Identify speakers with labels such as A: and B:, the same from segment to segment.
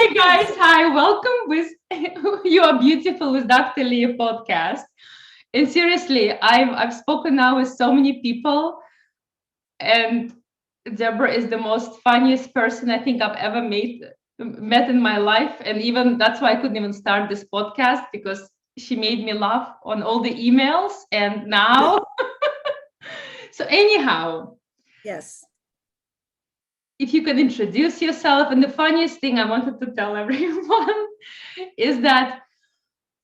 A: Hey guys, hi, welcome with You Are Beautiful with Dr. Leah podcast. And seriously, I've spoken now with so many people, and Deborah is the most funniest person I think I've ever met in my life. And even that's why I couldn't even start this podcast because she made me laugh on all the emails. And now, so anyhow,
B: Yes.
A: if you could introduce yourself. And the funniest thing I wanted to tell everyone is that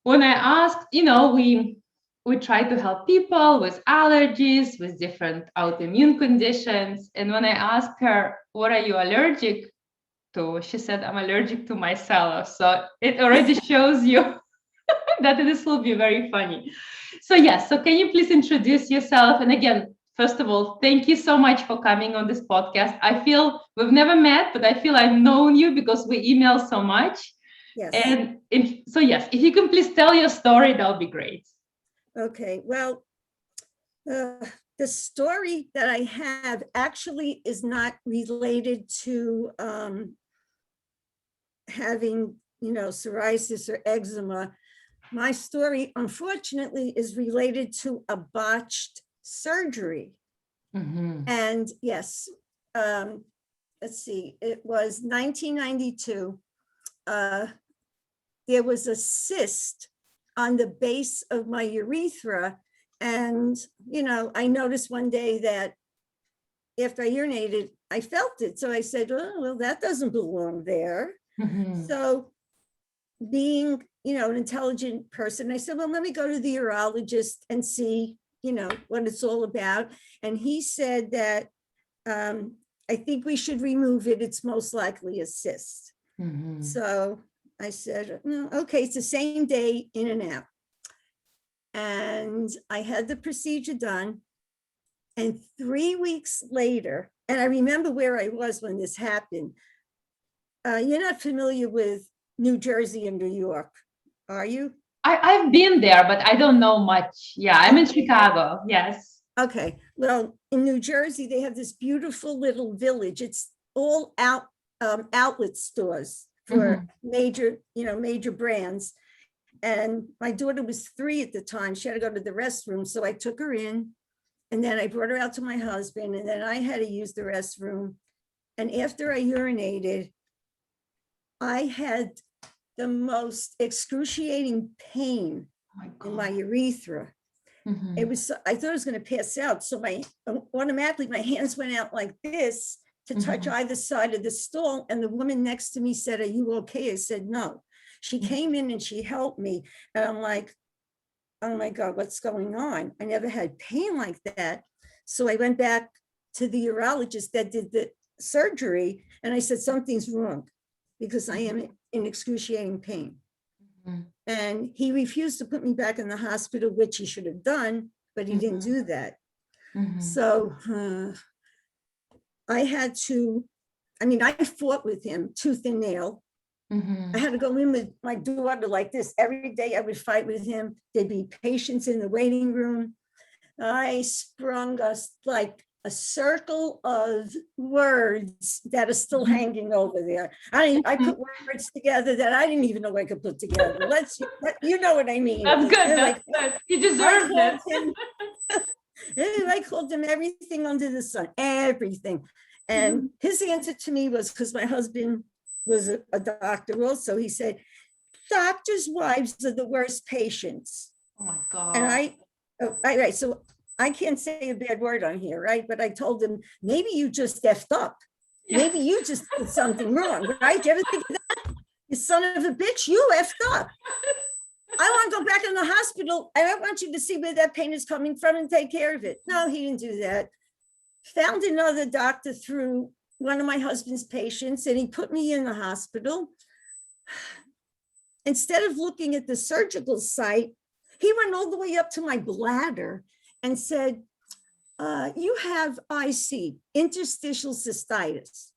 A: when I asked, we try to help people with allergies, with different autoimmune conditions. And when I asked her, what are you allergic to? She said, I'm allergic to myself. So it already shows you that this will be very funny. So yes, so can you please introduce yourself? And again, first of all, thank you so much for coming on this podcast. I feel we've never met, but I feel I've known you because we email so much.
B: Yes.
A: And so yes, if you can please tell your story, that'll be great.
B: Okay. Well, the story that I have actually is not related to having, psoriasis or eczema. My story, unfortunately, is related to a botched surgery.
A: Mm-hmm.
B: And yes, let's see, it was 1992. There was a cyst on the base of my urethra. And, I noticed one day that after I urinated, I felt it. So I said, oh, well, that doesn't belong there.
A: Mm-hmm.
B: So being, an intelligent person, I said, well, let me go to the urologist and see, what it's all about. And he said that I think we should remove it. It's most likely a cyst.
A: Mm-hmm.
B: So I said, okay, it's the same day, in and out. And I had the procedure done. And 3 weeks later, and I remember where I was when this happened. You're not familiar with New Jersey and New York, are you?
A: I've been there, but I don't know much. Yeah, I'm in Chicago. Yes.
B: Okay. Well, in New Jersey, they have this beautiful little village. It's all outlet stores for major brands. And my daughter was 3 at the time. She had to go to the restroom. So I took her in, and then I brought her out to my husband, and then I had to use the restroom. And after I urinated, I had the most excruciating pain in my urethra.
A: Mm-hmm.
B: I thought I was going to pass out. So automatically my hands went out like this to touch either side of the stall. And the woman next to me said, are you okay? I said, no. She came in and she helped me. And I'm like, oh my God, what's going on? I never had pain like that. So I went back to the urologist that did the surgery. And I said, something's wrong because I am in excruciating pain. And he refused to put me back in the hospital, which he should have done, but he didn't do that. So I fought with him tooth and nail. I had to go in with my daughter like this. Every day I would fight with him. There'd be patients in the waiting room. I sprung us like a circle of words that are still hanging over there. I put words together that I didn't even know I could put together. You know what I mean.
A: That's good. That's good. You deserve it.
B: I called him everything under the sun, everything. And his answer to me was, because my husband was a doctor also, he said, doctors' wives are the worst patients.
A: Oh my God.
B: And so I can't say a bad word on here, right? But I told him, maybe you just effed up. Maybe you just did something wrong, right? You ever think of that? You son of a bitch, you effed up. I want to go back in the hospital. I want you to see where that pain is coming from and take care of it. No, he didn't do that. Found another doctor through one of my husband's patients, and he put me in the hospital. Instead of looking at the surgical site, he went all the way up to my bladder and said, you have IC, interstitial cystitis.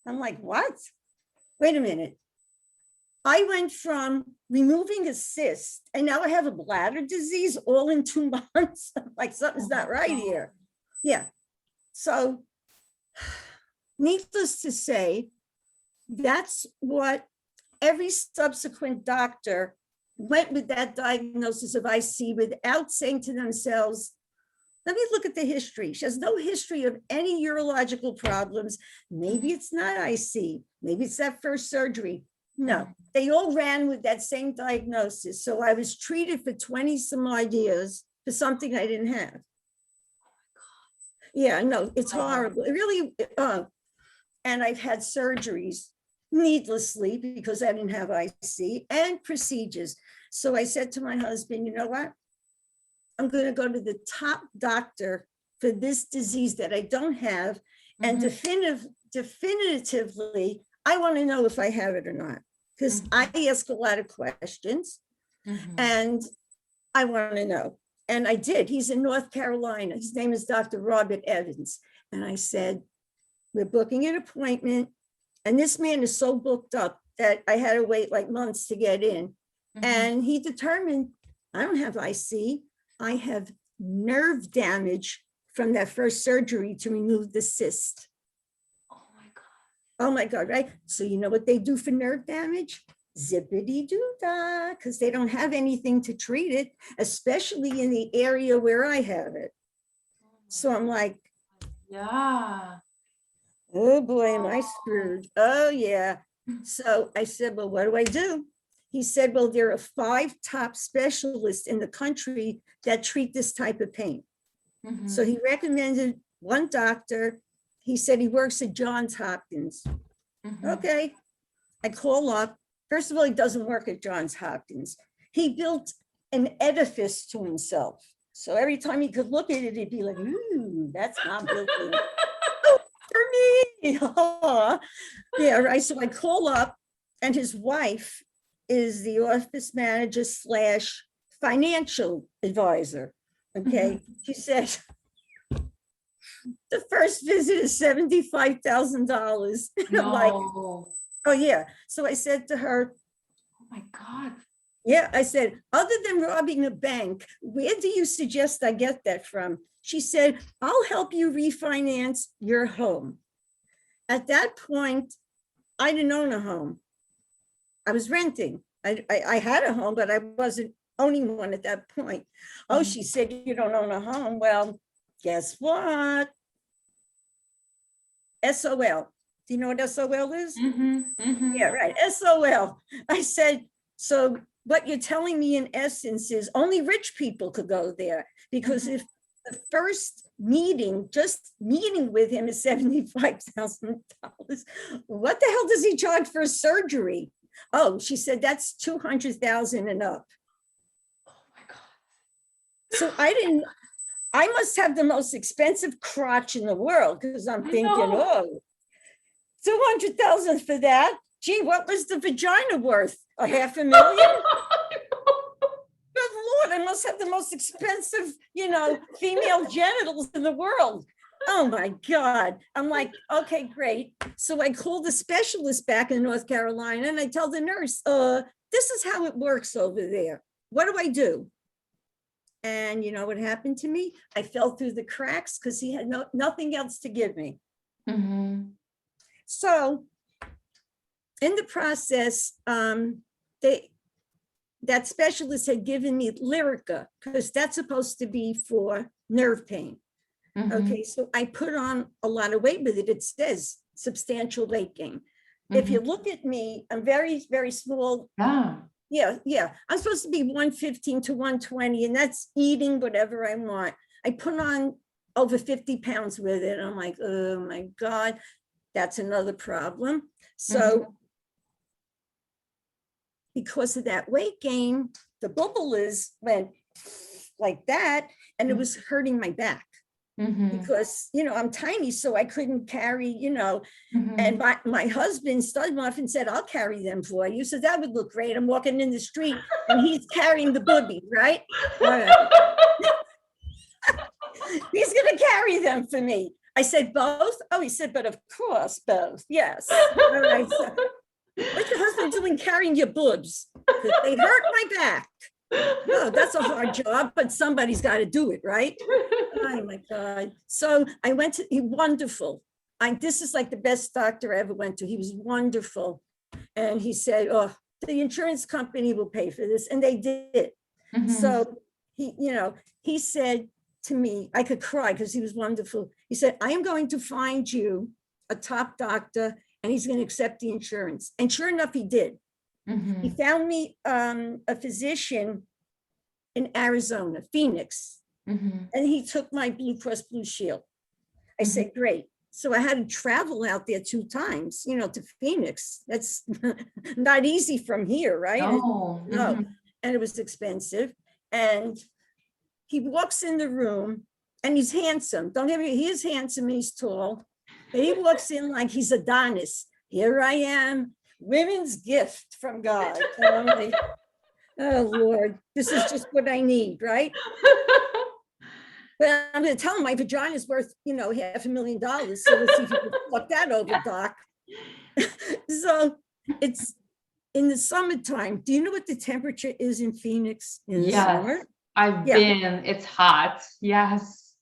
B: I'm like, what? Wait a minute. I went from removing a cyst, and now I have a bladder disease all in 2 months. Like, something's not right here. Yeah. So needless to say, that's what every subsequent doctor went with, that diagnosis of IC, without saying to themselves, let me look at the history. She has no history of any urological problems. Maybe it's not IC. Maybe it's that first surgery. No, they all ran with that same diagnosis. So I was treated for 20 some odd years for something I didn't have. Yeah, no, it's horrible. It really, and I've had surgeries needlessly because I didn't have IC, and procedures. So I said to my husband, you know what? I'm going to go to the top doctor for this disease that I don't have. And definitively, I want to know if I have it or not, because I ask a lot of questions and I want to know. And I did. He's in North Carolina. His name is Dr. Robert Evans. And I said, we're booking an appointment. And this man is so booked up that I had to wait like months to get in. And he determined I don't have IC. I have nerve damage from that first surgery to remove the cyst. Oh my God, right? So you know what they do for nerve damage? Zippity-doo-dah, because they don't have anything to treat it, especially in the area where I have it. So I'm like,
A: Yeah.
B: oh boy, am I screwed. Oh yeah. So I said, well, what do I do? He said, well, there are 5 top specialists in the country that treat this type of pain. So he recommended one doctor. He said he works at Johns Hopkins. Okay. I call up. First of all, he doesn't work at Johns Hopkins. He built an edifice to himself. So every time he could look at it, he'd be like, ooh, that's not building. Oh, for me. Oh. Yeah, right. So I call up, and his wife is the office manager / financial advisor. Okay. She said, the first visit is $75,000.
A: No.
B: I'm like, oh yeah. So I said to her,
A: oh my God.
B: Yeah, I said, other than robbing a bank, where do you suggest I get that from? She said, I'll help you refinance your home. At that point, I didn't own a home. I was renting. I had a home, but I wasn't owning one at that point. Oh, she said, you don't own a home. Well, guess what? SOL. Do you know what SOL is? Yeah, right. SOL. I said, so what you're telling me in essence is only rich people could go there, because if the first meeting, just meeting with him is $75,000, what the hell does he charge for a surgery? Oh, she said, that's 200,000 and up.
A: Oh my God.
B: So I must have the most expensive crotch in the world, because I'm thinking, oh, 200,000 for that. Gee, what was the vagina worth? $500,000? Good Lord, I must have the most expensive, female genitals in the world. Oh my God. I'm like, okay, great. So I called the specialist back in North Carolina, and I tell the nurse, this is how it works over there. What do I do? And you know what happened to me? I fell through the cracks because he had nothing else to give me. So in the process, that specialist had given me Lyrica, because that's supposed to be for nerve pain. Okay, so I put on a lot of weight with it. It says substantial weight gain. If you look at me, I'm very, very small. Yeah. I'm supposed to be 115 to 120, and that's eating whatever I want. I put on over 50 pounds with it. I'm like, oh my God, that's another problem. So because of that weight gain, the bubblers went like that, and it was hurting my back. Because, I'm tiny, so I couldn't carry, and my husband studied them off and said, I'll carry them for you. So that would look great. I'm walking in the street and he's carrying the booby, right? All right. He's going to carry them for me. I said, both? Oh, he said, but of course, both. Yes. All right. So, what's your husband doing carrying your boobs? They hurt my back. No, that's a hard job, but somebody's got to do it, right? Oh my God. So I went to, wonderful. this is like the best doctor I ever went to. He was wonderful. And he said, oh, the insurance company will pay for this. And they did. So he said to me, I could cry because he was wonderful. He said, I am going to find you a top doctor and he's going to accept the insurance. And sure enough, he did. He found me a physician in Arizona, Phoenix, and he took my Blue Cross Blue Shield. I said, great. So I had to travel out there 2 times, to Phoenix. That's not easy from here, right? No. And it was expensive. And he walks in the room and he's handsome. Don't get me, he is handsome, he's tall. But he walks in like he's Adonis. Here I am, women's gift from God. And I'm like, oh Lord, this is just what I need, right? But I'm going to tell him my vagina is worth, $500,000. So let's see if you can fuck that over, Doc. So it's in the summertime. Do you know what the temperature is in Phoenix in the summer?
A: I've been. It's hot. Yes.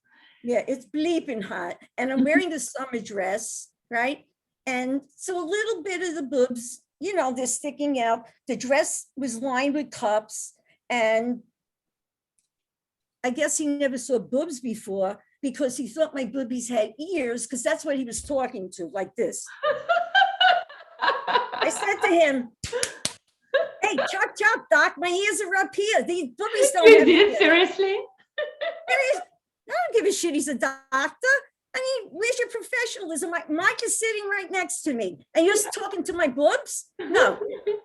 B: Yeah, it's bleeping hot. And I'm wearing the summer dress, right? And so a little bit of the boobs, they're sticking out. The dress was lined with cups. And I guess he never saw boobs before because he thought my boobies had ears because that's what he was talking to, like this. I said to him, hey, chop, chop, Doc, my ears are up here. These boobies don't have ears.
A: Seriously?
B: I don't give a shit. He's a doctor. I mean, where's your professionalism? Mike is sitting right next to me and you're talking to my boobs? No.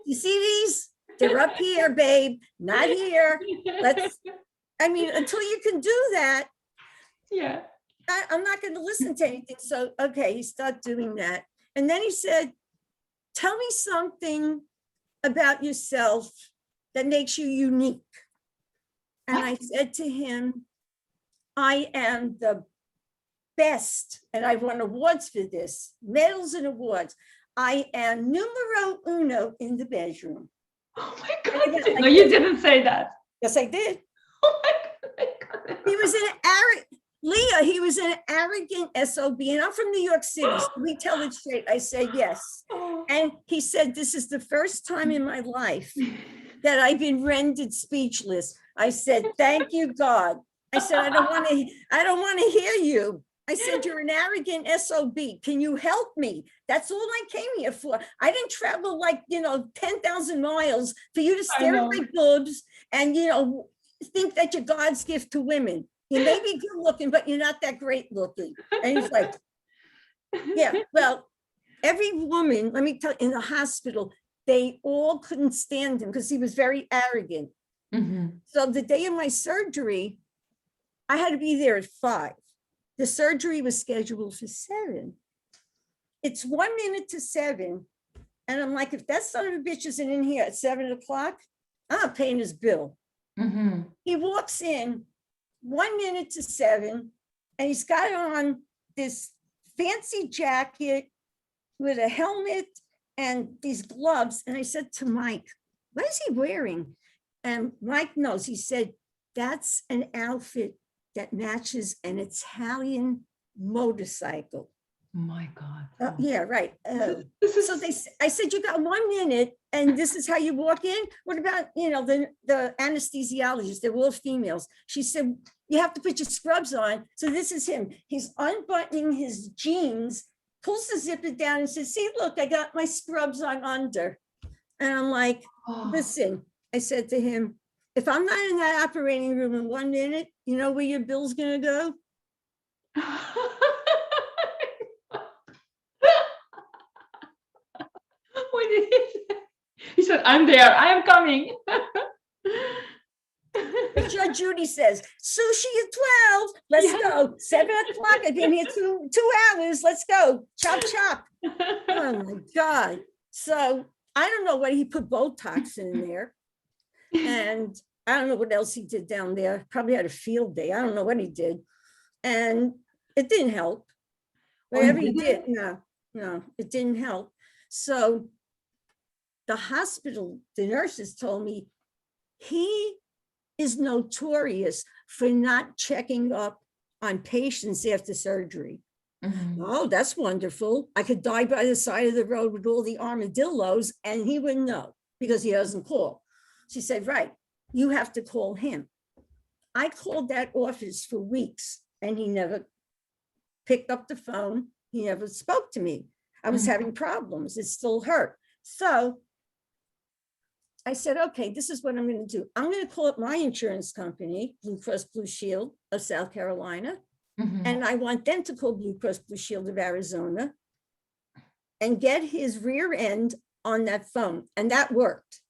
B: You see these? They're up here, babe, not here. Until you can do that, I'm not going to listen to anything. So, okay, he started doing that. And then he said, tell me something about yourself that makes you unique. And I said to him, I am the best, and I've won awards for this, medals and awards. I am numero uno in the bedroom.
A: Oh my God. No, you didn't say that.
B: Yes, I did.
A: Oh my God.
B: He was he was an arrogant SOB, and I'm from New York City, so we tell it straight. I say yes. And he said, this is the first time in my life that I've been rendered speechless. I said, thank you, God. I said, I don't want to hear you. I said, you're an arrogant SOB. Can you help me? That's all I came here for. I didn't travel 10,000 miles for you to stare at my boobs and, think that you're God's gift to women. You may be good looking, but you're not that great looking. And he's like, yeah, well, every woman, let me tell you, in the hospital, they all couldn't stand him because he was very arrogant. So the day of my surgery, I had to be there at 5. The surgery was scheduled for 7. It's 1 minute to 7. And I'm like, if that son of a bitch isn't in here at 7 o'clock, I'm not paying his bill. He walks in 1 minute to 7, and he's got on this fancy jacket with a helmet and these gloves. And I said to Mike, what is he wearing? And Mike knows. He said, that's an outfit that matches an Italian motorcycle.
A: Oh my God.
B: Yeah, right. I said, you got 1 minute and this is how you walk in? What about, the anesthesiologist, they're all females. She said, you have to put your scrubs on. So this is him. He's unbuttoning his jeans, pulls the zipper down and says, see, look, I got my scrubs on under. And I'm like, listen, I said to him, if I'm not in that operating room in 1 minute, you know where your bill's going to go?
A: What did he say? He said, I'm there. I am coming.
B: Judge Judy says, sushi at 12. Let's go. 7 o'clock. I've been here 2 hours. Let's go. Chop, chop. Oh, my God. So I don't know what he put Botox in there. And I don't know what else he did down there. Probably had a field day. I don't know what he did. And it didn't help. Whatever he did, no, it didn't help. So the hospital, the nurses told me he is notorious for not checking up on patients after surgery.
A: Mhm.
B: Oh, that's wonderful. I could die by the side of the road with all the armadillos and he wouldn't know because he doesn't call. She said, right, you have to call him. I called that office for weeks and he never picked up the phone. He never spoke to me. I was
A: Mhm.
B: having problems. It still hurt. So I said, okay, this is what I'm going to do. I'm going to call up my insurance company, Blue Cross Blue Shield of South Carolina,
A: Mhm.
B: and I want them to call Blue Cross Blue Shield of Arizona and get his rear end on that phone. And that worked.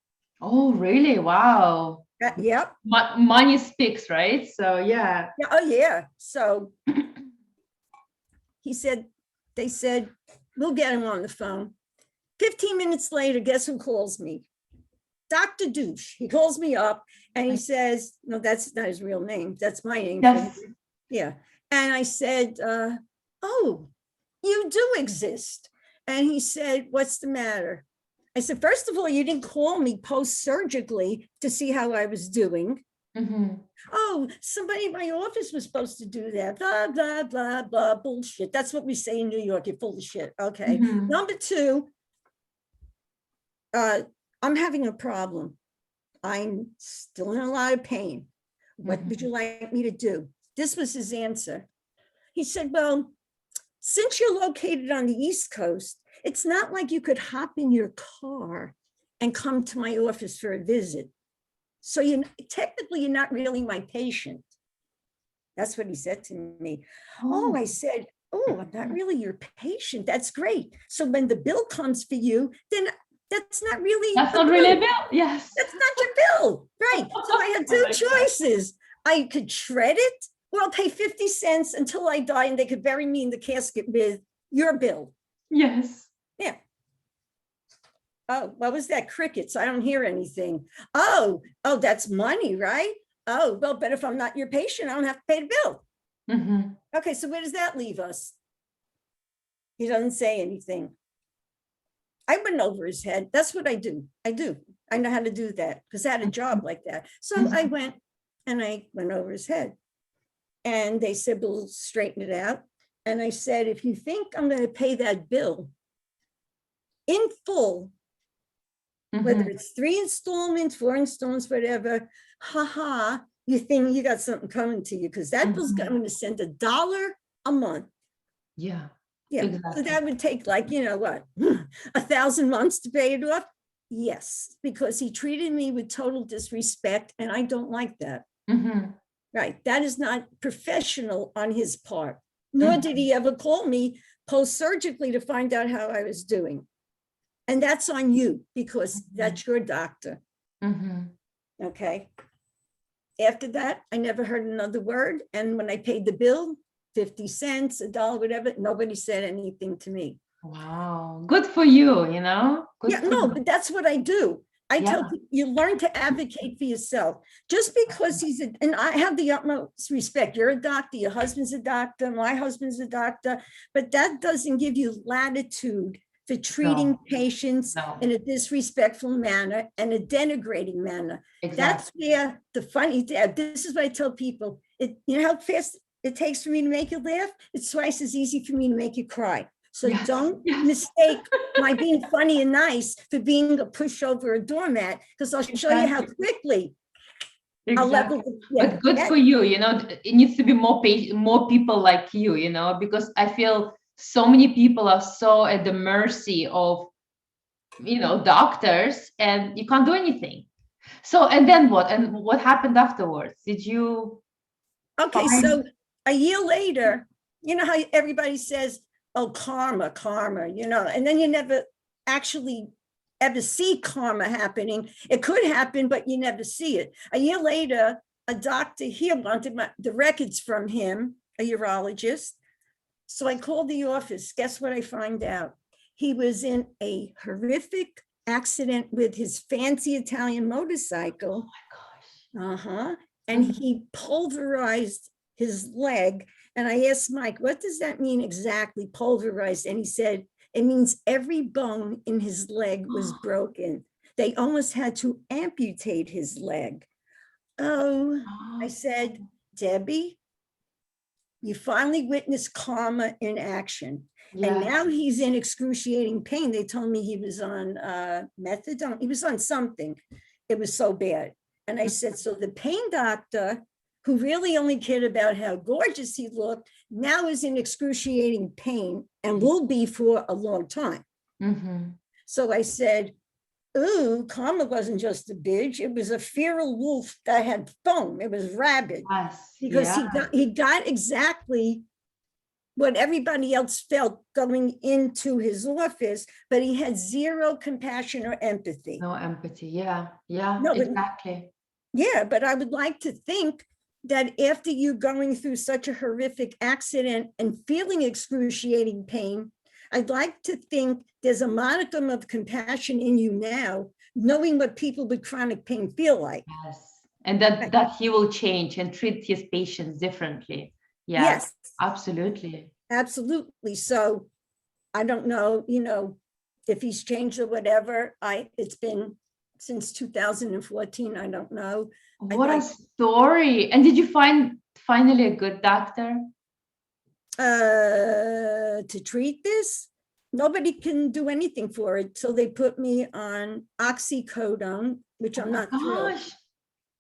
A: Oh, really? Wow.
B: Yep.
A: Money speaks, right? So yeah.
B: Yeah. Oh, yeah. So he said, they said, we'll get him on the phone. 15 minutes later, guess who calls me? Dr. Douche. He calls me up and he says, no, that's not his real name. That's my name.
A: Yes.
B: Yeah. And I said, oh, you do exist. And he said, what's the matter? I said, first of all, you didn't call me post-surgically to see how I was doing.
A: Mhm.
B: Oh, somebody in my office was supposed to do that. Blah, blah, blah, blah, bullshit. That's what we say in New York. You're full of shit. Okay.
A: Mhm.
B: Number two, I'm having a problem. I'm still in a lot of pain. What would you like me to do? This was his answer. He said, well, since you're located on the East Coast, it's not like you could hop in your car and come to my office for a visit. So technically, you're not really my patient. That's what he said to me. Oh, I said, oh, I'm not really your patient. That's great. So when the bill comes for you, then that's not really
A: That's
B: a
A: not really a
B: bill.
A: bill. Yes.
B: That's not your bill. Right. So I had
A: Oh
B: two
A: my God.
B: choices. I could shred it or I'll pay 50 cents until I die and they could bury me in the casket with your bill.
A: Yes.
B: Yeah. Oh, what was that? Crickets. I don't hear anything. Oh, that's money, right? Oh, well, but if I'm not your patient, I don't have to pay the bill.
A: Mhm.
B: Okay, so where does that leave us? He doesn't say anything. I went over his head. That's what I do. I know how to do that because I had a job like that. So I went over his head. And they said, we'll straighten it out. And I said, if you think I'm going to pay that bill in full, whether
A: Mhm.
B: it's 3 installments, 4 installments, whatever, haha, you think you got something coming to you because that bill's going to send $1 a month.
A: Yeah.
B: Yeah.
A: Exactly.
B: So that would take like, you know what, 1,000 months to pay it off. Yes, because he treated me with total disrespect and I don't like that.
A: Mhm.
B: Right. That is not professional on his part, nor did he ever call me post-surgically to find out how I was doing. And that's on you because that's your doctor.
A: Mhm.
B: Okay. After that, I never heard another word. And when I paid the bill, 50 cents, $1, whatever, nobody said anything to me.
A: Wow. Good for you, you know? Good
B: Yeah,
A: for
B: no,
A: you.
B: but that's what I do. I tell
A: Yeah.
B: people, you learn to advocate for yourself. Just because and I have the utmost respect. You're a doctor, your husband's a doctor, my husband's a doctor, but that doesn't give you latitude for treating
A: No.
B: patients
A: No.
B: in a disrespectful manner and a denigrating manner. That's
A: Exactly.
B: where the funny, this is what I tell people. You know how fast it takes for me to make you laugh? It's twice as easy for me to make you cry. So
A: Yes.
B: don't
A: Yes.
B: mistake my being funny and nice for being a pushover, a doormat, because I'll show you how quickly I'll
A: Exactly.
B: level. Yeah.
A: But good for you, you know, it needs to be more people like you know, because I feel so many people are so at the mercy of, you know, doctors and you can't do anything. So, and then what? And what happened afterwards? Did you
B: Okay,
A: find?
B: so a year later, you know how everybody says, oh, karma, karma, you know, and then you never actually ever see karma happening. It could happen, but you never see it. A year later, a doctor here wanted the records from him, a urologist. So I called the office. Guess what I find out? He was in a horrific accident with his fancy Italian motorcycle.
A: Oh my
B: Uh-huh.
A: gosh.
B: And he pulverized his leg. And I asked Mike, what does that mean exactly, pulverized? And he said, it means every bone in his leg was broken. They almost had to amputate his leg. Oh, I said, Debbie, you finally witnessed karma in action. And
A: Yeah.
B: now he's in excruciating pain. They told me he was on methadone. He was on something. It was so bad. And I said, so the pain doctor, who really only cared about how gorgeous he looked, now is in excruciating pain and will be for a long time.
A: Mm-hmm.
B: So I said, ooh, karma wasn't just a bitch. It was a feral wolf that had foam. It was rabid.
A: Yes.
B: Because
A: Yeah.
B: he got exactly what everybody else felt going into his office, but he had zero compassion or empathy.
A: No empathy. Yeah. Yeah.
B: No, but
A: Exactly.
B: yeah, but I would like to think that after you going through such a horrific accident and feeling excruciating pain, I'd like to think there's a modicum of compassion in you now, knowing what people with chronic pain feel like.
A: Yes. And that he will change and treat his patients differently. Yeah.
B: Yes,
A: Absolutely.
B: absolutely. So I don't know, if he's changed or whatever. It's been since 2014. I don't know.
A: What a story. And did you find finally a good doctor?
B: To treat this, nobody can do anything for it. So they put me on oxycodone, which I'm not thrilled.
A: Gosh.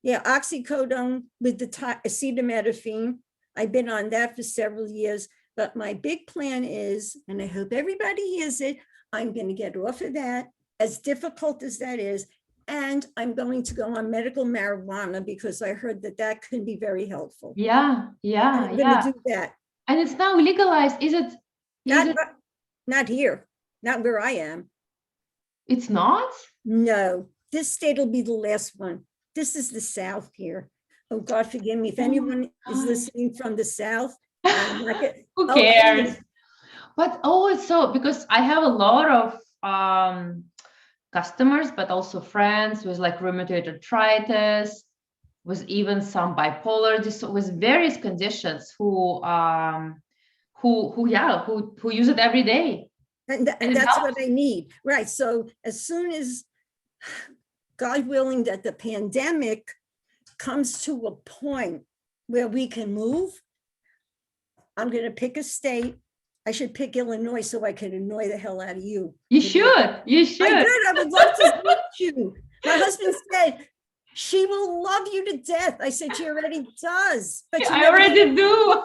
B: Yeah, oxycodone with the acetaminophen. I've been on that for several years. But my big plan is, and I hope everybody hears it, I'm going to get off of that, as difficult as that is. And I'm going to go on medical marijuana because I heard that can be very helpful.
A: Yeah.
B: And
A: Yeah.
B: I'm
A: Yeah.
B: going to do that.
A: And it's now legalized. Is it?
B: Not here, not where I am.
A: It's not?
B: No, this state will be the last one. This is the South here. Oh, God, forgive me. If anyone is listening from the South,
A: who cares? But it's so, because I have a lot of customers, but also friends with like rheumatoid arthritis, with even some bipolar disorder, with various conditions who use it every day.
B: And that's what I need. Right. So as soon as, God willing, that the pandemic comes to a point where we can move, I'm going to pick a state. I should pick Illinois so I can annoy the hell out of you.
A: You should. You should.
B: I did. I would love to meet you. My husband said, she will love you to death. I said, she already does. But
A: I already do.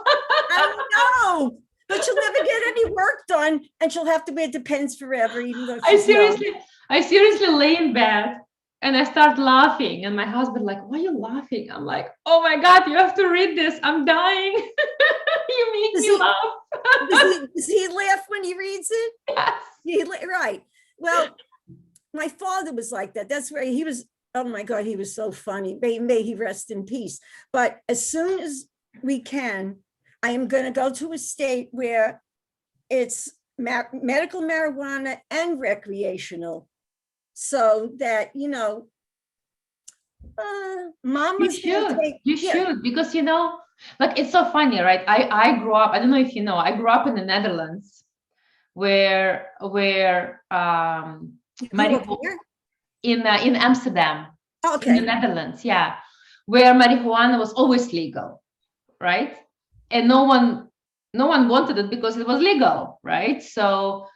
B: I know. But she'll never get any work done, and she'll have to wear Depends forever, even though
A: I seriously lay in bed and I start laughing, and my husband like, why are you laughing? I'm like, oh my God, you have to read this. I'm dying. You make me laugh.
B: Does he laugh when he reads it?
A: Yes.
B: Right. Well, my father was like that. That's where he was. Oh my God, he was so funny. May he rest in peace. But as soon as we can, I am going to go to a state where it's medical marijuana and recreational, so that, mama's
A: you should, because like, it's so funny, right? I grew up, I don't know if you know, I grew up in the Netherlands where in Amsterdam,
B: okay,
A: in the Netherlands, yeah, where marijuana was always legal, right? And no one wanted it because it was legal, right? So,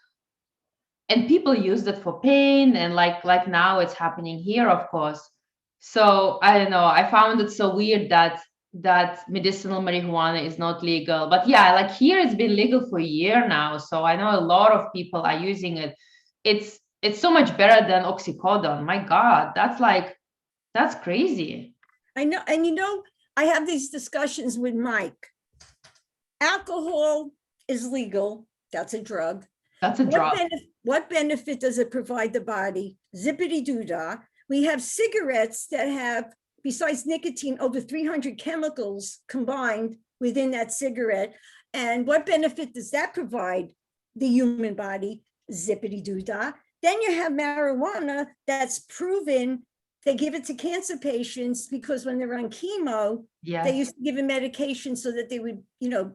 A: and people used it for pain, and like now it's happening here, of course. So I don't know, I found it so weird that medicinal marijuana is not legal. But yeah, like here it's been legal for a year now, so I know a lot of people are using it. It's so much better than oxycodone. My God, that's crazy.
B: I know. And I have these discussions with Mike. Alcohol is legal. That's a drug.
A: That's a drug.
B: What benefit does it provide the body? Zippity doo dah. We have cigarettes that have, besides nicotine, over 300 chemicals combined within that cigarette. And what benefit does that provide the human body? Zippity doo dah. Then you have marijuana that's proven. They give it to cancer patients because when they're on chemo, they used to give them medication so that they would,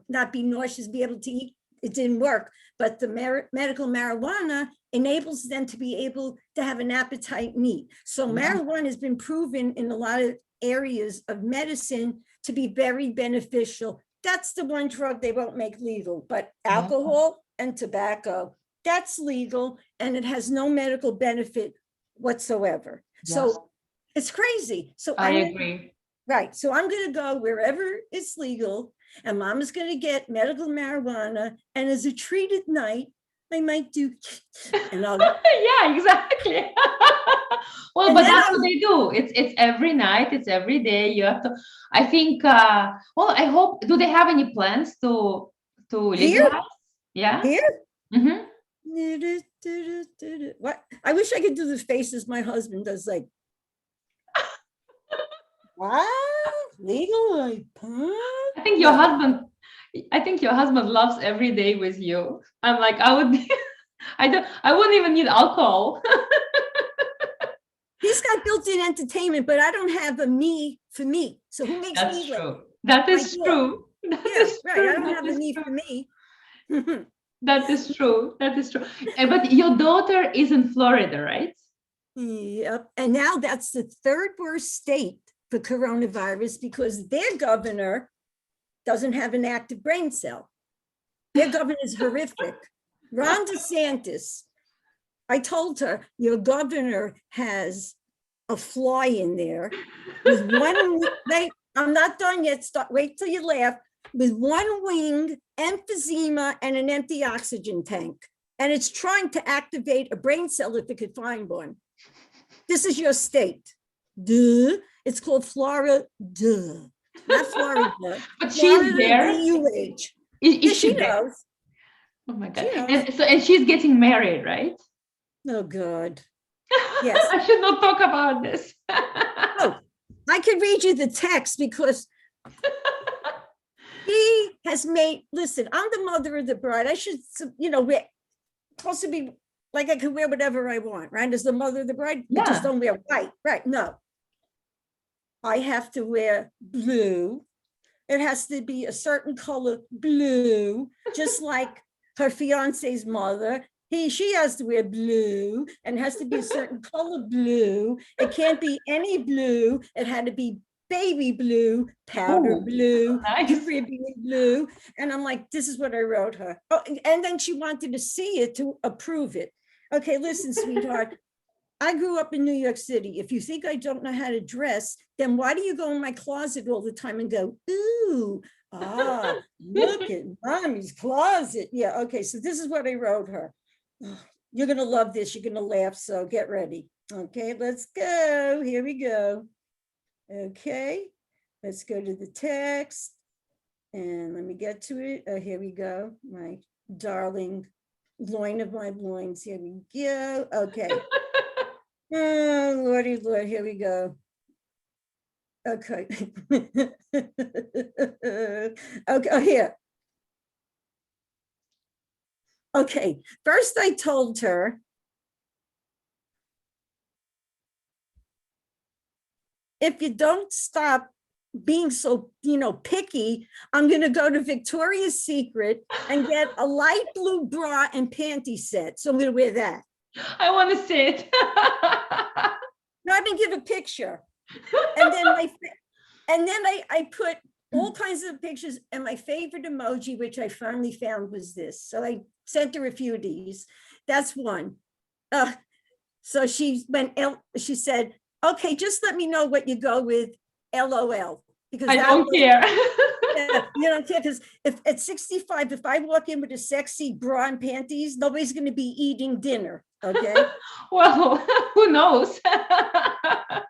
B: not be nauseous, be able to eat. It didn't work. But the medical marijuana enables them to be able to have an appetite and eat. So marijuana has been proven in a lot of areas of medicine to be very beneficial. that's the one drug they won't make legal, but
A: Oh.
B: alcohol and tobacco, that's legal and it has no medical benefit whatsoever.
A: Yeah.
B: So it's crazy. So
A: I
B: I'm
A: agree.
B: right. So I'm going to go wherever it's legal, and Mama's going to get medical marijuana. And as a treat at night, I might do, and I'll,
A: Yeah, exactly. Well,
B: And
A: but
B: then
A: that's
B: I'll-
A: what they do. It's every night, it's every day. You have to, I think, well, I hope, do they have any plans to
B: Here?
A: legalize? Yeah.
B: here.
A: Mm-hmm.
B: What? I wish I could do the faces my husband does, like, wow, legal, like, huh?
A: I think your
B: No.
A: husband, I think your husband loves every day with you. I'm like, I would be, I wouldn't even need alcohol.
B: He's got built-in entertainment, but I don't have a me for me. So who makes
A: That's
B: me laugh?
A: true. That
B: My
A: is
B: dog.
A: true. That
B: Yeah,
A: is
B: right.
A: true.
B: I don't
A: That
B: have a
A: is
B: me
A: true.
B: for me.
A: That is true. That is true. But your daughter is in Florida, right?
B: Yep. And now that's the third worst state for coronavirus because their governor doesn't have an active brain cell. Their governor is horrific. Ron DeSantis, I told her, your governor has a fly in there with one, wait, I'm not done yet. Stop, wait till you laugh. With one wing, emphysema, and an empty oxygen tank. And it's trying to activate a brain cell if it could find one. This is your state. Duh. It's called Florida. Duh. Not Florida.
A: But she's
B: Florida,
A: there.
B: D-U-H.
A: Is
B: Yeah,
A: she
B: she
A: there?
B: knows.
A: Oh my God.
B: She knows.
A: And she's getting married, right?
B: Oh, God. Yes.
A: I should not talk about this.
B: Oh, I could read you the text because he has made, listen, I'm the mother of the bride. I should, wear, supposed to be like I can wear whatever I want, right? As the mother of the bride, I just
A: Yeah.
B: don't wear white, right? No. I have to wear blue. It has to be a certain color blue, just like her fiance's mother. She has to wear blue and it has to be a certain color blue. It can't be any blue. It had to be baby blue, powder
A: Ooh,
B: blue,
A: nice.
B: Caribbean blue. And I'm like, this is what I wrote her. Oh, and then she wanted to see it to approve it. Okay, listen, sweetheart. I grew up in New York City. If you think I don't know how to dress, then why do you go in my closet all the time and go, ooh, look at mommy's closet. Yeah, okay, so this is what I wrote her. You're going to love this. You're going to laugh, so get ready. Okay, let's go. Here we go. Okay, let's go to the text. And let me get to it. Here we go. My darling loin of my loins. Here we go. Okay. Oh, Lordy, Lord, here we go. Okay. Okay, here. Okay, first I told her, if you don't stop being so, picky, I'm going to go to Victoria's Secret and get a light blue bra and panty set. So I'm going to wear that.
A: I want to see it.
B: No, I didn't give a picture. And then I put all kinds of pictures, and my favorite emoji, which I finally found, was this. So I sent her a few of these. That's one. So she said, okay, just let me know what you go with, LOL. Because
A: I don't care.
B: Yeah, you don't care, because if at 65, if I walk in with a sexy bra and panties, nobody's going to be eating dinner. Okay.
A: Well, who knows?
B: I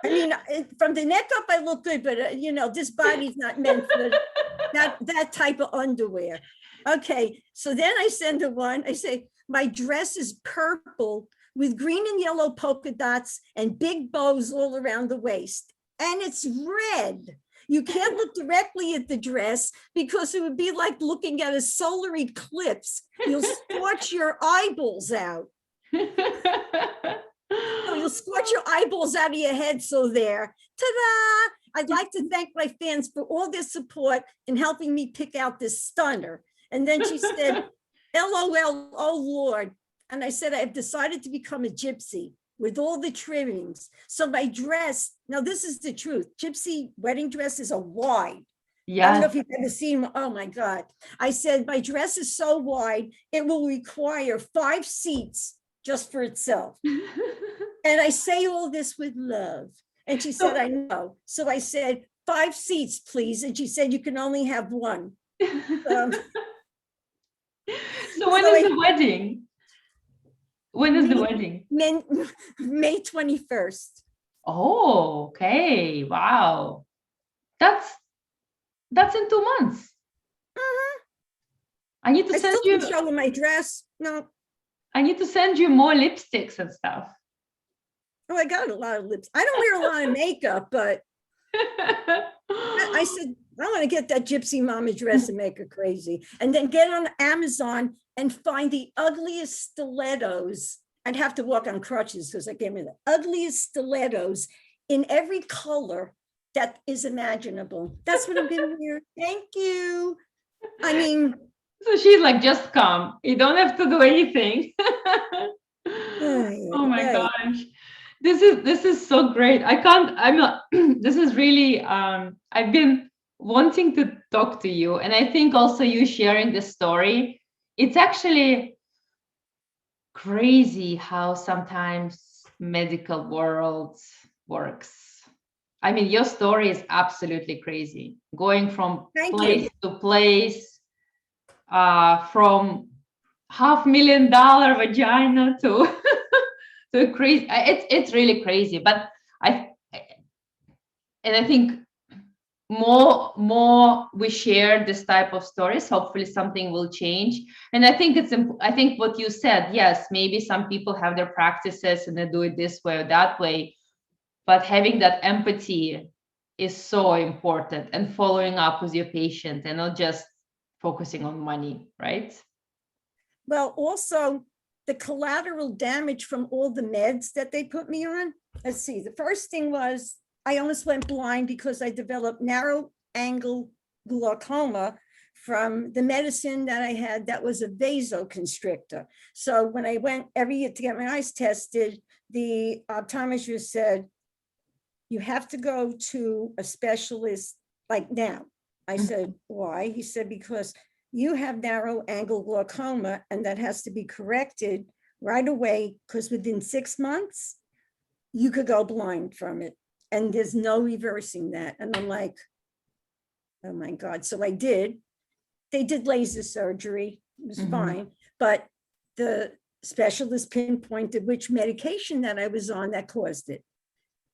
B: mean, from the neck up, I look good, but this body's not meant for that type of underwear. Okay, so then I send her one. I say, my dress is purple with green and yellow polka dots and big bows all around the waist. And it's red. You can't look directly at the dress because it would be like looking at a solar eclipse. You'll scorch your eyeballs out. No, you'll scorch your eyeballs out of your head. So there, ta-da! I'd like to thank my fans for all their support in helping me pick out this stunner. And then she said, LOL, oh Lord. And I said, I've decided to become a gypsy with all the trimmings. So my dress, now this is the truth. Gypsy wedding dress is a wide. I don't know
A: Yes.
B: if you've ever seen, oh my God. I said, my dress is so wide, it will require 5 seats just for itself. And I say all this with love. And she said,
A: So,
B: I know. So I said, 5 seats, please. And she said, you can only have one. Um,
A: so when
B: so
A: is
B: I,
A: the wedding? When is the
B: May,
A: wedding?
B: May 21st.
A: Oh, okay. Wow. That's in 2 months. I need to
B: I
A: send
B: still
A: you
B: can show her my dress. No,
A: I need to send you more lipsticks and stuff.
B: oh, I got a lot of lips. I don't wear a lot of makeup, but I said, I want to get that gypsy mama dress and make her crazy. And then get on Amazon and find the ugliest stilettos. I'd have to walk on crutches because I gave me the ugliest stilettos in every color that is imaginable. That's what I'm going to wear. Thank you. I mean,
A: So she's like, just come. You don't have to do anything. Oh my
B: hey,
A: gosh. This is so great. I'm not this is really I've been wanting to talk to you, and I think also you sharing this story, it's actually crazy how sometimes medical world works. I mean, your story is absolutely crazy. Going from
B: thank you.
A: place to place, from $500,000 vagina to to crazy. It's really crazy. But I and I think more we share this type of stories, hopefully something will change. And I think I think what you said, yes, maybe some people have their practices and they do it this way or that way, but having that empathy is so important, and following up with your patient and not just focusing on money, right?
B: Well, also the collateral damage from all the meds that they put me on. Let's see. The first thing was I almost went blind because I developed narrow angle glaucoma from the medicine that I had that was a vasoconstrictor. So when I went every year to get my eyes tested, the optometrist said, you have to go to a specialist like now. I said, why? He said, because you have narrow angle glaucoma and that has to be corrected right away because within 6 months, you could go blind from it. And there's no reversing that. And I'm like, oh my God. So I did. They did laser surgery. It was fine. But the specialist pinpointed which medication that I was on that caused it.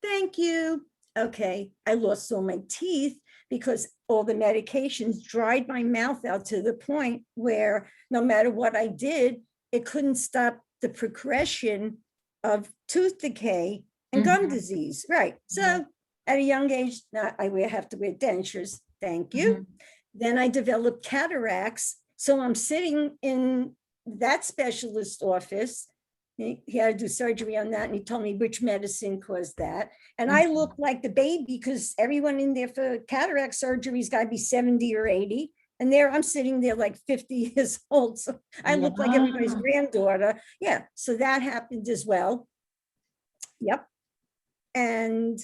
B: Thank you. Okay. I lost all my teeth because all the medications dried my mouth out to the point where no matter what I did, it couldn't stop the progression of tooth decay and gum disease. Right. So at a young age, now I have to wear dentures. Thank you. Then I developed cataracts. So I'm sitting in that specialist office. He had to do surgery on that. And he told me which medicine caused that. And I look like the baby because everyone in there for cataract surgery's got to be 70 or 80. And there I'm sitting there like 50 years old. So I look like everybody's granddaughter. Yeah. So that happened as well. Yep. And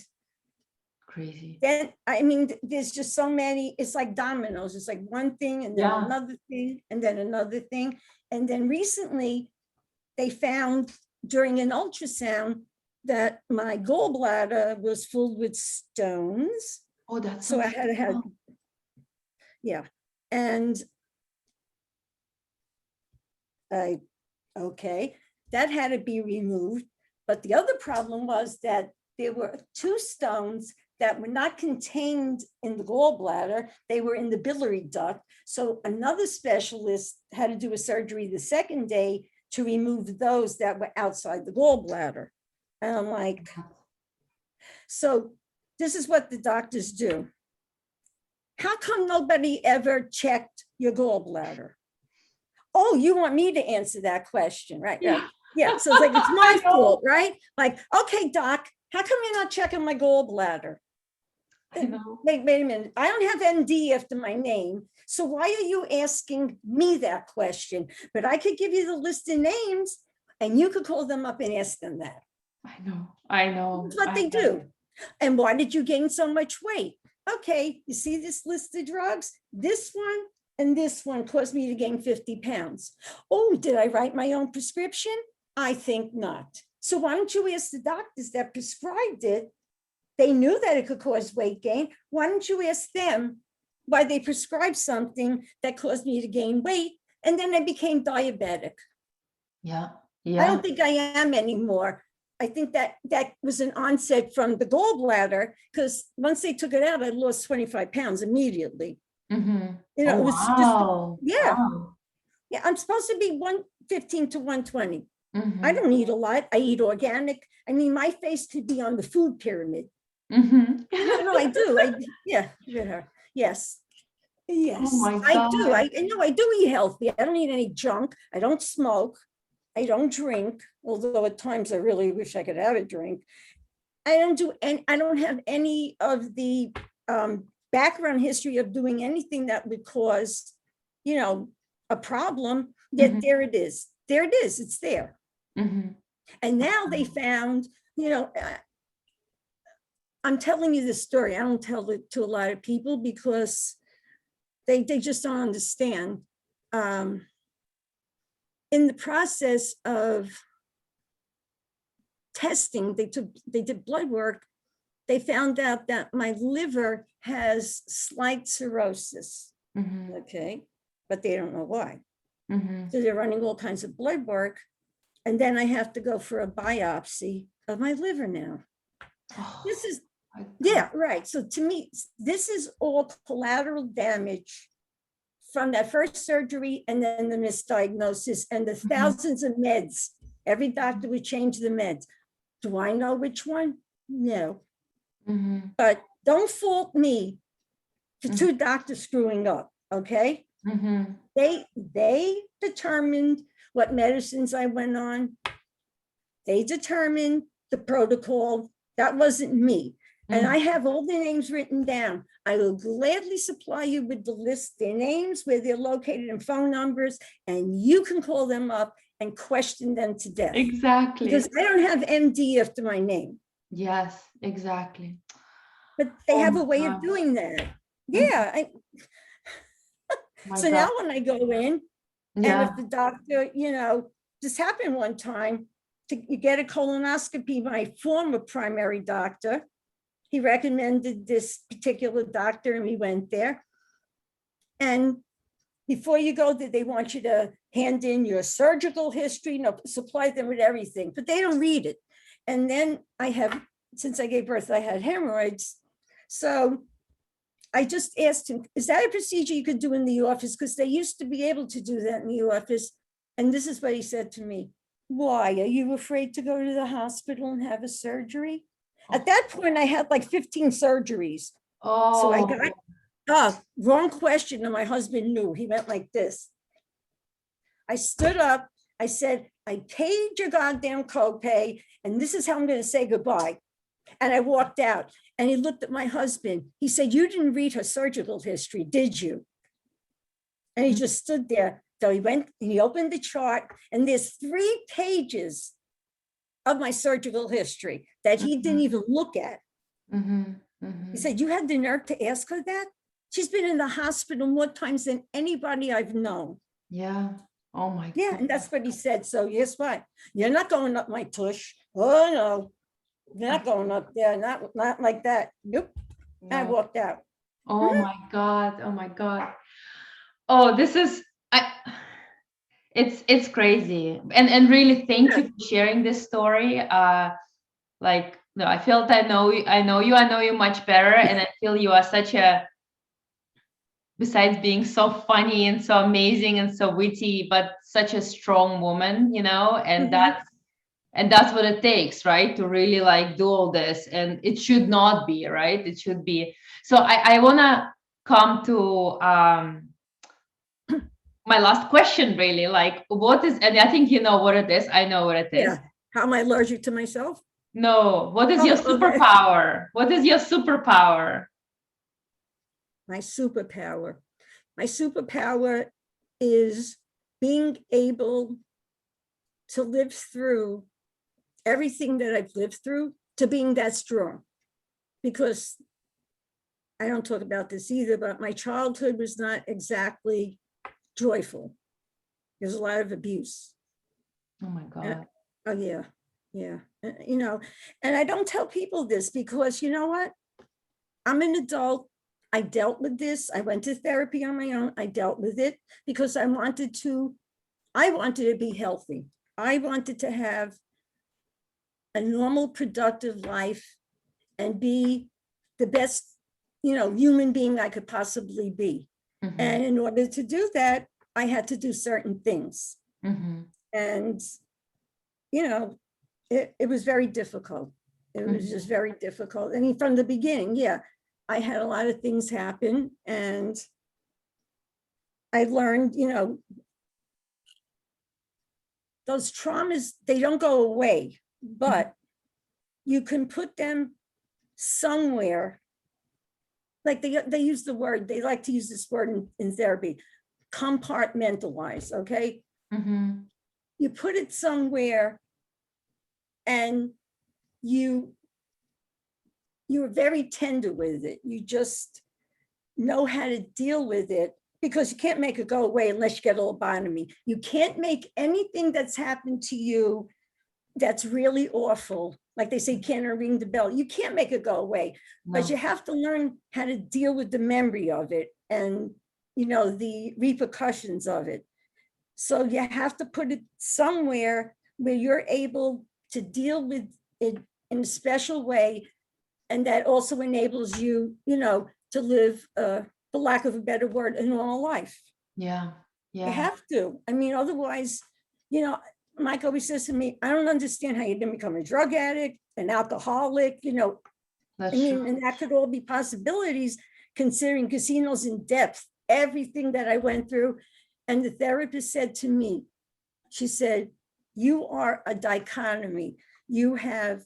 A: Crazy.
B: then, I mean, there's just so many, it's like dominoes. It's like one thing and then
A: Yeah.
B: another thing and then another thing. And then recently they found during an ultrasound that my gallbladder was filled with stones.
A: Oh, that's
B: So I had to have, yeah. And okay, that had to be removed. But the other problem was that there were 2 stones that were not contained in the gallbladder. They were in the biliary duct. So another specialist had to do a surgery the second day to remove those that were outside the gallbladder. And I'm like, so this is what the doctors do. How come nobody ever checked your gallbladder? Oh, you want me to answer that question, right?
A: Yeah.
B: Right. Yeah. So it's like, it's my
A: I know.
B: fault, right? Like, okay, doc, how come you're not checking my gallbladder?
A: I know.
B: Wait a minute. I don't have ND after my name. So why are you asking me that question? But I could give you the list of names and you could call them up and ask them that.
A: I know.
B: That's what they do. And why did you gain so much weight? okay, you see this list of drugs? This one and this one caused me to gain 50 pounds. Oh, did I write my own prescription? I think not. So why don't you ask the doctors that prescribed it? They knew that it could cause weight gain. Why don't you ask them why they prescribed something that caused me to gain weight? And then I became diabetic.
A: Yeah.
B: I
A: Yeah.
B: don't think I am anymore. I think that was an onset from the gallbladder, because once they took it out, I lost 25 pounds immediately.
A: Mm-hmm.
B: You know,
A: Oh,
B: it was just,
A: wow.
B: yeah.
A: Wow.
B: Yeah, I'm supposed to be 115 to 120.
A: Mm-hmm.
B: I don't eat a lot. I eat organic. I mean, my face could be on the food pyramid.
A: Mm-hmm.
B: No, I do. Yeah, look at her. Yes.
A: Oh
B: Yes,
A: my
B: I do.
A: God.
B: I do eat healthy. I don't eat any junk. I don't smoke. I don't drink, although at times I really wish I could have a drink. I don't have any of the background history of doing anything that would cause, a problem. Yet
A: Mhm.
B: there it is. There it is. It's there.
A: Mhm.
B: And now they found, I'm telling you this story. I don't tell it to a lot of people because they just don't understand. In the process of testing, they did blood work. They found out that my liver has slight cirrhosis.
A: Mhm.
B: Okay, but they don't know why.
A: Mhm.
B: So they're running all kinds of blood work, and then I have to go for a biopsy of my liver now.
A: Oh
B: This is,
A: my God.
B: yeah, right. So to me, this is all collateral damage from that first surgery and then the misdiagnosis and the thousands of meds. Every doctor would change the meds. Do I know which one? No.
A: Mhm.
B: But don't fault me for
A: Mhm.
B: two doctors screwing up, okay?
A: Mhm.
B: They determined what medicines I went on. They determined the protocol. That wasn't me. And I have all the names written down. I will gladly supply you with the list, their names, where they're located, and phone numbers, and you can call them up and question them to death.
A: Exactly.
B: Because I don't have MD after my name.
A: Yes, exactly.
B: But they
A: Oh
B: have
A: my
B: a way
A: God.
B: of doing that.
A: Mhm.
B: Yeah.
A: My
B: So
A: God.
B: now when I go in, and
A: Yeah.
B: if the doctor, this happened one time, to get a colonoscopy, my former primary doctor, he recommended this particular doctor, and we went there. And before you go there, they want you to hand in your surgical history, supply them with everything, but they don't read it. And then since I gave birth, I had hemorrhoids. So I just asked him, is that a procedure you could do in the office? Because they used to be able to do that in the office. And this is what he said to me. Why? Are you afraid to go to the hospital and have a surgery? At that point, I had like 15 surgeries. So I got, wrong question. And my husband knew. He went like this. I stood up. I said, I paid your goddamn copay, and this is how I'm going to say goodbye. And I walked out, and he looked at my husband. He said, you didn't read her surgical history, did you? And he just stood there. So he went and he opened the chart, and there's 3 pages of my surgical history that he didn't even look at. He said, you had the nerve to ask her that? She's been in the hospital more times than anybody I've known.
A: Yeah. Oh my
B: Yeah,
A: God.
B: and that's what he said. So guess what? You're not going up my tush. Oh no, you're not going up there. Not like that. Nope.
A: No.
B: I walked out.
A: Oh my God. Oh my God. Oh, this is it's crazy. And really thank you for sharing this story. No, I felt I know you much better, and I feel you are such a, besides being so funny and so amazing and so witty, but such a strong woman, and that's what it takes, right? To really like do all this. And it should not be, right? It should be. So I wanna come to my last question, really. Like, what is, and I think you know what it is. I know what it is.
B: Yeah. How am I allergic to myself?
A: No, what is your
B: Oh, okay.
A: superpower? What is your superpower?
B: My superpower. My superpower is being able to live through everything that I've lived through, to being that strong. Because I don't talk about this either, but my childhood was not exactly joyful. There's a lot of abuse.
A: Oh my God.
B: Oh, yeah. Yeah. You know, and I don't tell people this because you know what? I'm an adult. I dealt with this. I went to therapy on my own. I dealt with it because I wanted to be healthy. I wanted to have a normal, productive life and be the best, you know, human being I could possibly be.
A: Mm-hmm.
B: And in order to do that, I had to do certain things.
A: Mm-hmm.
B: And, you know, it was very difficult. It was
A: Mm-hmm.
B: just very difficult. I mean, from the beginning, yeah, I had a lot of things happen and I learned, you know, those traumas, they don't go away, but you can put them somewhere. Like they use the word, they like to use this word in therapy, compartmentalize, okay?
A: Mm-hmm.
B: You put it somewhere and you're very tender with it. You just know how to deal with it because you can't make it go away unless you get a lobotomy. You can't make anything that's happened to you that's really awful. Like they say, can't ring the bell. You can't make it go away, but you have to learn how to deal with the memory of it and, you know, the repercussions of it. So you have to put it somewhere where you're able to deal with it in a special way. And that also enables you, you know, to live, for lack of a better word, a normal life.
A: Yeah. Yeah.
B: You have to. I mean, otherwise, you know, Mike always says to me, I don't understand how you didn't become a drug addict, an alcoholic, you know.
A: That's
B: I mean,
A: true.
B: and that could all be possibilities considering casinos in depth, everything that I went through. And the therapist said to me, she said, you are a dichotomy. You have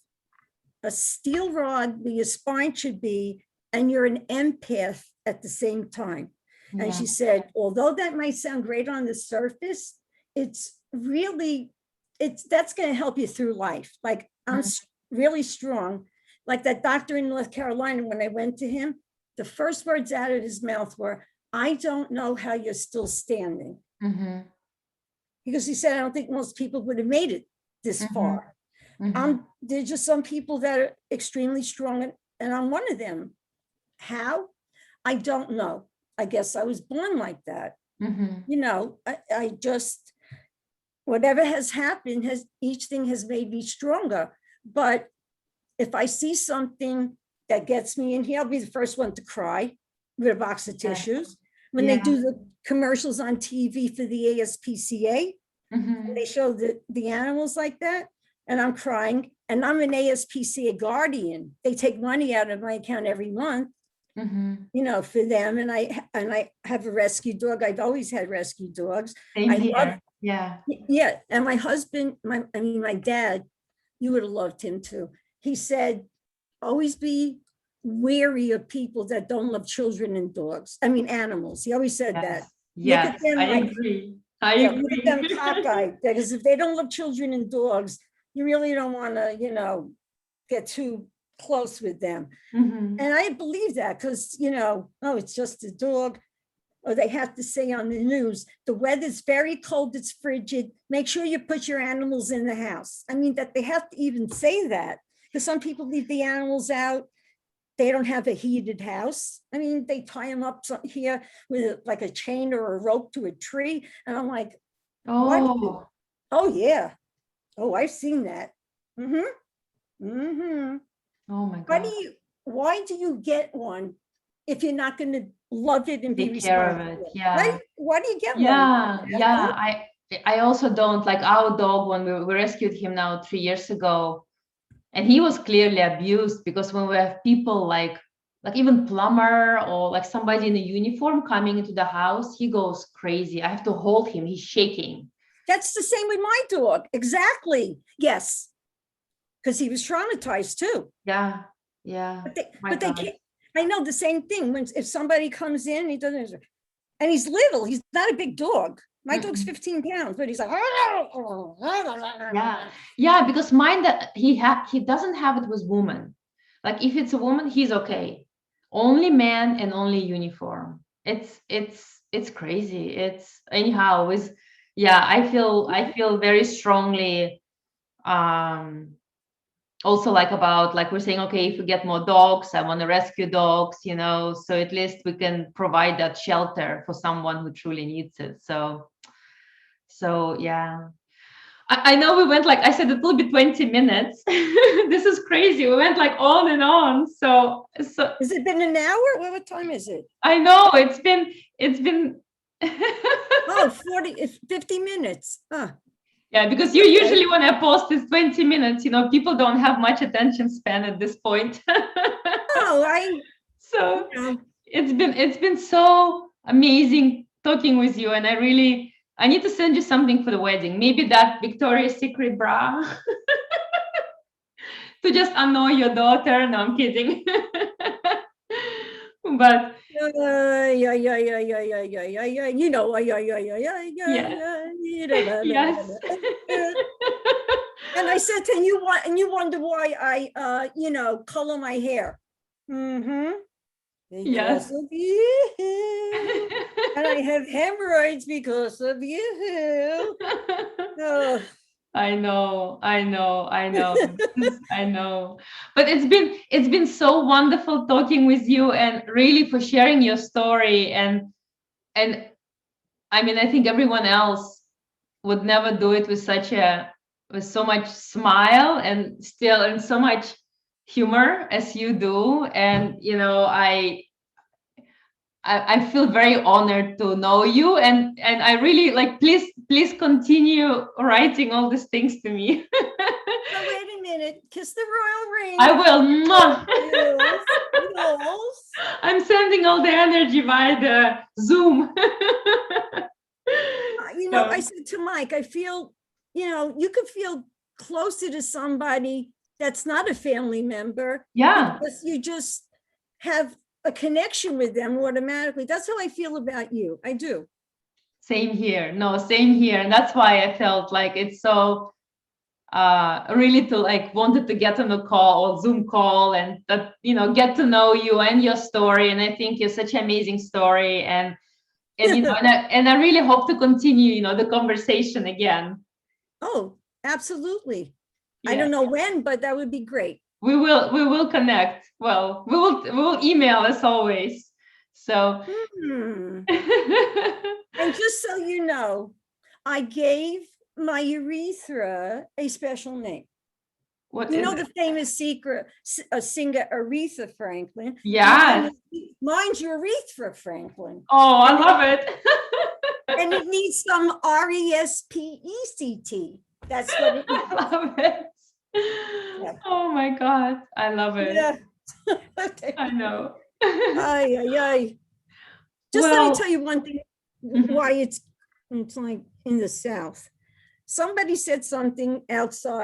B: a steel rod where your spine should be, and you're an empath at the same time. And she said, although that might sound great on the surface, it's really, that's going to help you through life. Like I'm really strong. Like that doctor in North Carolina, when I went to him, the first words out of his mouth were, I don't know how you're still standing.
A: Mm-hmm.
B: Because he said, I don't think most people would have made it this far. There's just some people that are extremely strong, and I'm one of them. How? I don't know. I guess I was born like that. You know, I just, whatever has happened, each thing has made me stronger. But if I see something that gets me in here, I'll be the first one to cry with a box of tissues. When they do the commercials on TV for the ASPCA, and they show the animals like that, and I'm crying, and I'm an ASPCA guardian. They take money out of my account every month, you know, for them. And I have a rescue dog. I've always had rescue dogs.
A: Same
B: I
A: here.
B: love,
A: yeah.
B: And my husband, my dad, you would have loved him too. He said, always be wary of people that don't love children and dogs. I mean, animals. He always said that.
A: Yes,
B: look at them
A: I
B: like,
A: agree. I agree.
B: Look at them cockeyed, because if they don't love children and dogs, you really don't want to, you know, get too close with them. And I believe that because, you know, oh, it's just a dog. Or they have to say on the news, the weather's very cold, it's frigid. Make sure you put your animals in the house. I mean, that they have to even say that because some people leave the animals out. They don't have a heated house. I mean, they tie them up here with like a chain or a rope to a tree. And I'm like, what? Oh, yeah. Oh, I've seen that.
A: Oh my God.
B: Why do you get one if you're not going to love it and be
A: Take care of
B: responsible?
A: it. Yeah.
B: Why do you get one?
A: Yeah. I also don't like our dog when we rescued him now 3 years ago. And he was clearly abused because when we have people like even plumber or like somebody in a uniform coming into the house, he goes crazy. I have to hold him. He's shaking.
B: That's the same with my dog. Exactly. Yes. Because he was traumatized too.
A: Yeah.
B: But they can't. I know the same thing. If somebody comes in, he doesn't, and he's little. He's not a big dog. My dog's 15 pounds, but he's like,
A: yeah, because mine that he doesn't have it with women. Like if it's a woman, he's okay. only men and only uniform. It's crazy. It's anyhow is yeah, I feel very strongly also like about like we're saying, okay, if we get more dogs, I want to rescue dogs, so at least we can provide that shelter for someone who truly needs it. So yeah. I know we went like I said, it will be 20 minutes. This is crazy. We went like on and on. So
B: Has it been an hour? What time is it?
A: I know it's been
B: Oh, 50 minutes.
A: yeah, because you usually when I post is 20 minutes, people don't have much attention span at this point.
B: Oh,
A: So
B: you know,
A: it's been so amazing talking with you, and I need to send you something for the wedding. Maybe that Victoria's Secret bra to just annoy your daughter. No, I'm kidding. But
B: yeah. You know, yeah.
A: yeah, yes.
B: And I said to you, and you wonder why I, color my hair.
A: Yes.
B: Because of you. And I have hemorrhoids because of you. Oh.
A: I know. I know. But it's been so wonderful talking with you and really for sharing your story and I mean I think everyone else would never do it with so much smile and still and so much humor as you do. And I feel very honored to know you, and I really like please continue writing all these things to me.
B: Oh, wait a minute. Kiss the royal ring.
A: I will. Mwah.
B: Yes.
A: I'm sending all the energy via the Zoom.
B: I said to Mike, I feel, you could feel closer to somebody that's not a family member.
A: Yeah.
B: Because you just have a connection with them automatically. That's how I feel about you. I do.
A: Same here. No, same here. And that's why I felt like it's so really to like wanted to get on a call or Zoom call and that, get to know you and your story. And I think you're such an amazing story. And I really hope to continue, the conversation again.
B: Oh, absolutely. I
A: Yeah.
B: don't know when, but that would be great.
A: We will connect. Well, we will email as always. So
B: And just so you know, I gave my urethra a special name.
A: what
B: You
A: is
B: know
A: it?
B: the famous singer Aretha Franklin.
A: Yeah.
B: Mine's Urethra Franklin.
A: Oh, I love it.
B: And it needs some RESPECT. That's what it needs.
A: I love it.
B: Yeah.
A: Oh my God. I love it.
B: Yeah.
A: I know.
B: Ay. Just let me tell you one thing,
A: Mhm.
B: why it's like in the South. Somebody said something outside.